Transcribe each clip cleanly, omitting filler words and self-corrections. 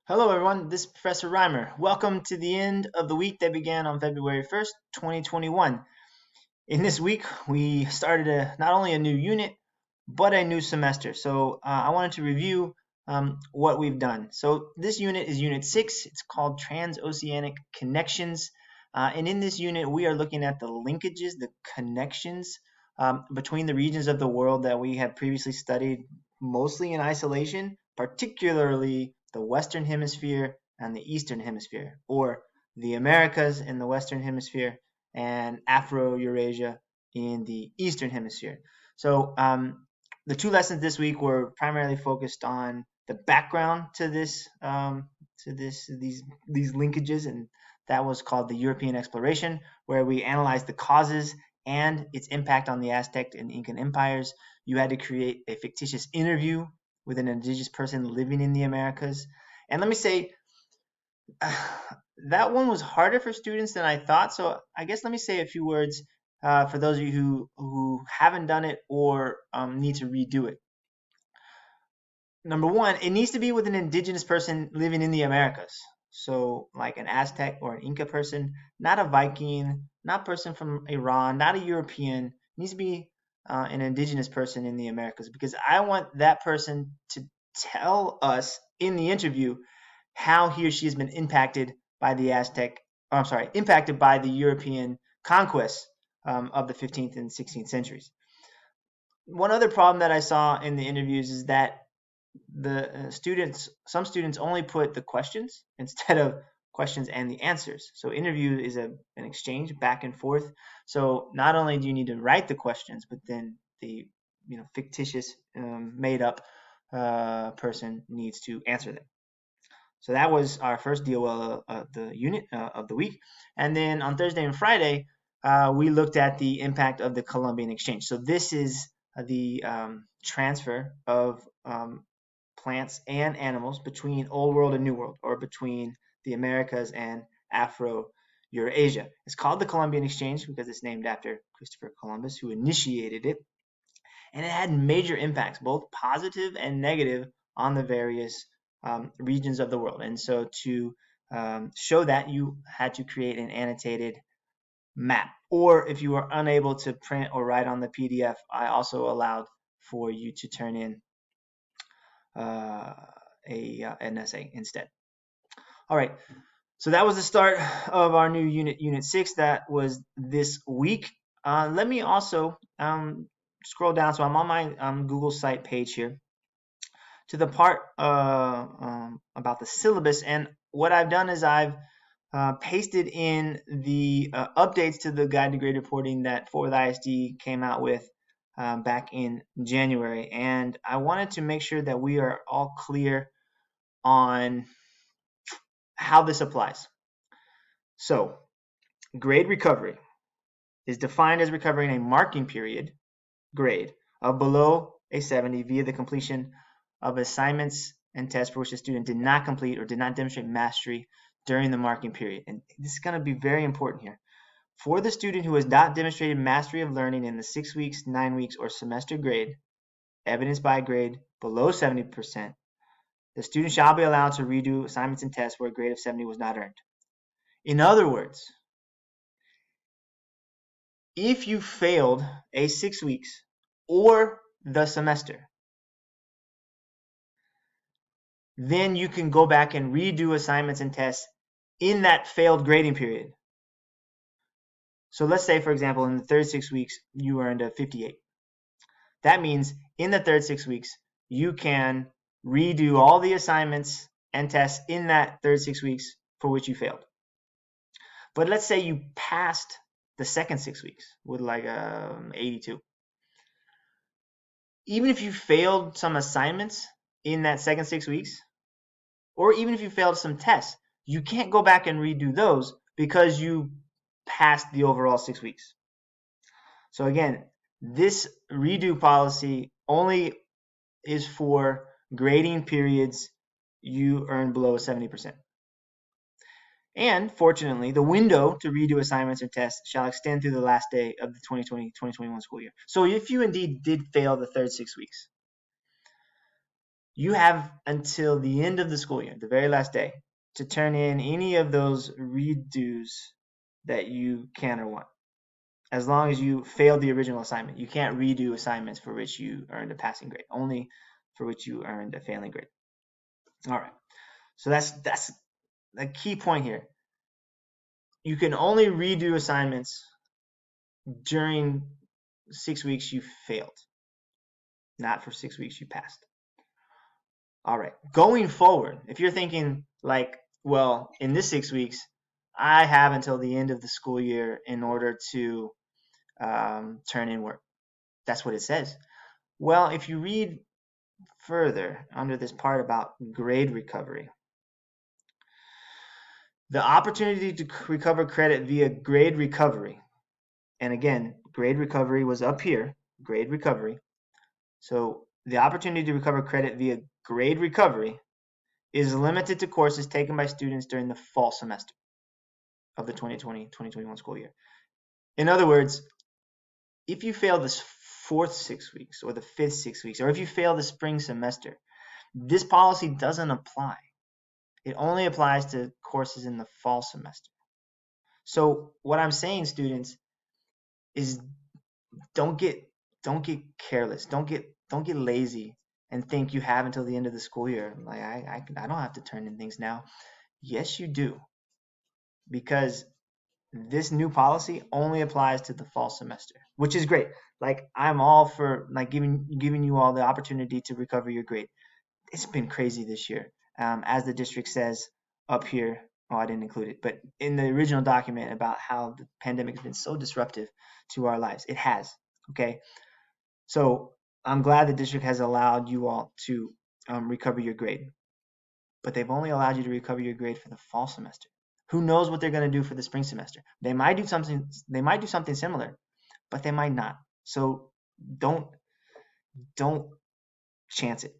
Hello, everyone. This is Professor Reimer. Welcome to the end of the week that began on February 1st, 2021. In this week, we started not only a new unit, but a new semester. So I wanted to review what we've done. So this unit is Unit 6. It's called Trans-Oceanic Connections. And in this unit, we are looking at the linkages, the connections between the regions of the world that we have previously studied mostly in isolation, particularly the Western Hemisphere and the Eastern Hemisphere, or the Americas in the Western Hemisphere and Afro-Eurasia in the Eastern Hemisphere. So the two lessons this week were primarily focused on the background to these linkages, and that was called the European exploration, where we analyzed the causes and its impact on the Aztec and Incan empires. You had to create a fictitious interview with an indigenous person living in the Americas. And let me say, that one was harder for students than I thought. So I guess let me say a few words for those of you who haven't done it or need to redo it. Number one, it needs to be with an indigenous person living in the Americas. So like an Aztec or an Inca person, not a Viking, not a person from Iran, not a European. It needs to be an indigenous person in the Americas because I want that person to tell us in the interview how he or she has been impacted by the impacted by the European conquests of the 15th and 16th centuries. One other problem that I saw in the interviews is that some students only put the questions instead of questions and the answers. So interview is an exchange back and forth. So not only do you need to write the questions, but then the fictitious made up person needs to answer them. So that was our first deal of the unit of the week. And then on Thursday and Friday, we looked at the impact of the Colombian exchange. So this is the transfer of plants and animals between Old World and New World, or between the Americas and Afro-Eurasia. It's called the Colombian exchange because it's named after Christopher Columbus, who initiated it. And it had major impacts, both positive and negative, on the various regions of the world. And so to show that, you had to create an annotated map. Or if you were unable to print or write on the PDF, I also allowed for you to turn in an essay instead. All right. So that was the start of our new unit, Unit 6. That was this week. Let me also scroll down. So I'm on my Google site page here to the part about the syllabus. And what I've done is I've pasted in the updates to the Guide to Grade Reporting that Fort Worth ISD came out with back in January. And I wanted to make sure that we are all clear on how this applies. So, grade recovery is defined as recovering a marking period grade of below a 70 via the completion of assignments and tests for which the student did not complete or did not demonstrate mastery during the marking period. And this is going to be very important here. For the student who has not demonstrated mastery of learning in the 6 weeks, 9 weeks, or semester grade, evidenced by a grade below 70%, the student shall be allowed to redo assignments and tests where a grade of 70 was not earned. In other words, if you failed a 6 weeks or the semester, then you can go back and redo assignments and tests in that failed grading period. So let's say, for example, in the third 6 weeks, you earned a 58. That means in the third 6 weeks, you can redo all the assignments and tests in that third 6 weeks for which you failed. But let's say you passed the second 6 weeks with like 82. Even if you failed some assignments in that second 6 weeks, or even if you failed some tests, you can't go back and redo those because you passed the overall 6 weeks. So again, this redo policy only is for grading periods you earn below 70%. And fortunately, the window to redo assignments or tests shall extend through the last day of the 2020-2021 school year. So if you indeed did fail the third 6 weeks, You have until the end of the school year, the very last day, to turn in any of those redos that you can or want. As long as you failed the original assignment, you can't redo assignments for which you earned a passing grade, only for which you earned a failing grade. All right. So that's a key point here. You can only redo assignments during 6 weeks you failed, not for 6 weeks you passed. All right. Going forward, if you're thinking like, well, in this 6 weeks, I have until the end of the school year in order to turn in work. That's what it says. Well, if you read further under this part about grade recovery, the opportunity to recover credit via grade recovery, and again, grade recovery was up here, grade recovery. So the opportunity to recover credit via grade recovery is limited to courses taken by students during the fall semester of the 2020-2021 school year. In other words, if you fail this fourth 6 weeks or the fifth 6 weeks, or if you fail the spring semester, this policy doesn't apply. It only applies to courses in the fall semester. So what I'm saying, students, is don't get careless. Don't get lazy and think you have until the end of the school year. Like I don't have to turn in things now. Yes, you do, because this new policy only applies to the fall semester, which is great. Like I'm all for like giving you all the opportunity to recover your grade. It's been crazy this year, as the district says up here. Oh, I didn't include it, but in the original document about how the pandemic has been so disruptive to our lives, it has. Okay, so I'm glad the district has allowed you all to recover your grade, but they've only allowed you to recover your grade for the fall semester. Who knows what they're going to do for the spring semester? They might do something. They might do something similar, but they might not. So don't don't chance it.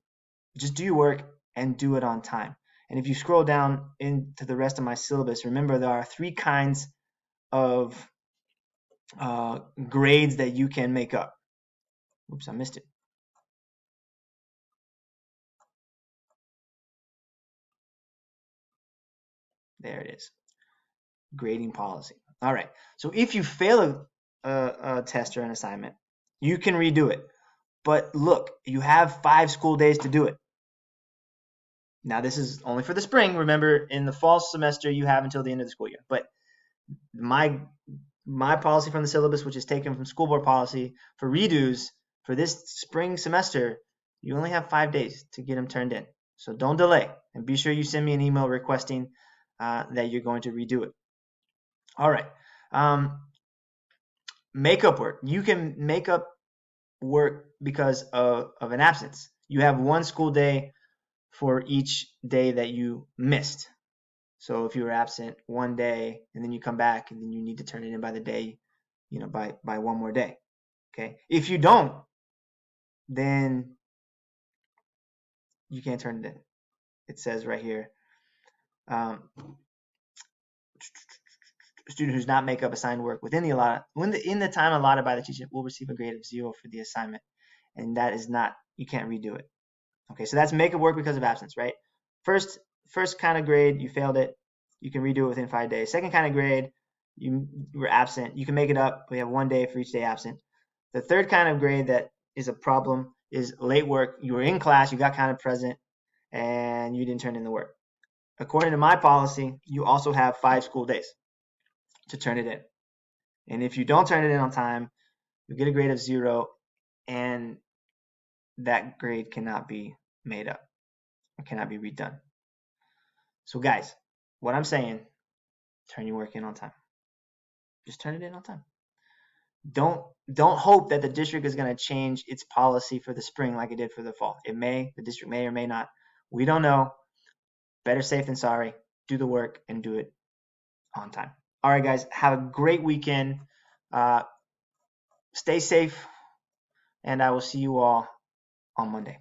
Just do your work and do it on time. And if you scroll down into the rest of my syllabus, remember there are 3 kinds of grades that you can make up. Oops, I missed it. There it is. Grading policy. All right. So if you fail a test or an assignment, you can redo it. But look, you have 5 school days to do it. Now, this is only for the spring. Remember, in the fall semester, you have until the end of the school year. But my policy from the syllabus, which is taken from school board policy for redos for this spring semester, you only have 5 days to get them turned in. So don't delay, and be sure you send me an email requesting that you're going to redo it. All right. Makeup work. You can make up work because of an absence. You have 1 school day for each day that you missed. So if you were absent 1 day and then you come back and then you need to turn it in by the day, by 1 more day. Okay. If you don't, then you can't turn it in. It says right here, a student who does not make up assigned work within the time allotted by the teacher will receive a grade of 0 for the assignment, and that is not, you can't redo it. Okay, so that's make up work because of absence, right? First kind of grade, you failed it, you can redo it within 5 days. Second kind of grade, you were absent, you can make it up. We have 1 day for each day absent. The third kind of grade that is a problem is late work. You were in class, you got kind of present, and you didn't turn in the work. According to my policy, you also have 5 school days to turn it in. And if you don't turn it in on time, you get a grade of 0, and that grade cannot be made up or cannot be redone. So guys, what I'm saying, turn your work in on time. Just turn it in on time. Don't hope that the district is going to change its policy for the spring like it did for the fall. The district may or may not. We don't know. Better safe than sorry. Do the work and do it on time. All right, guys, have a great weekend. Stay safe, and I will see you all on Monday.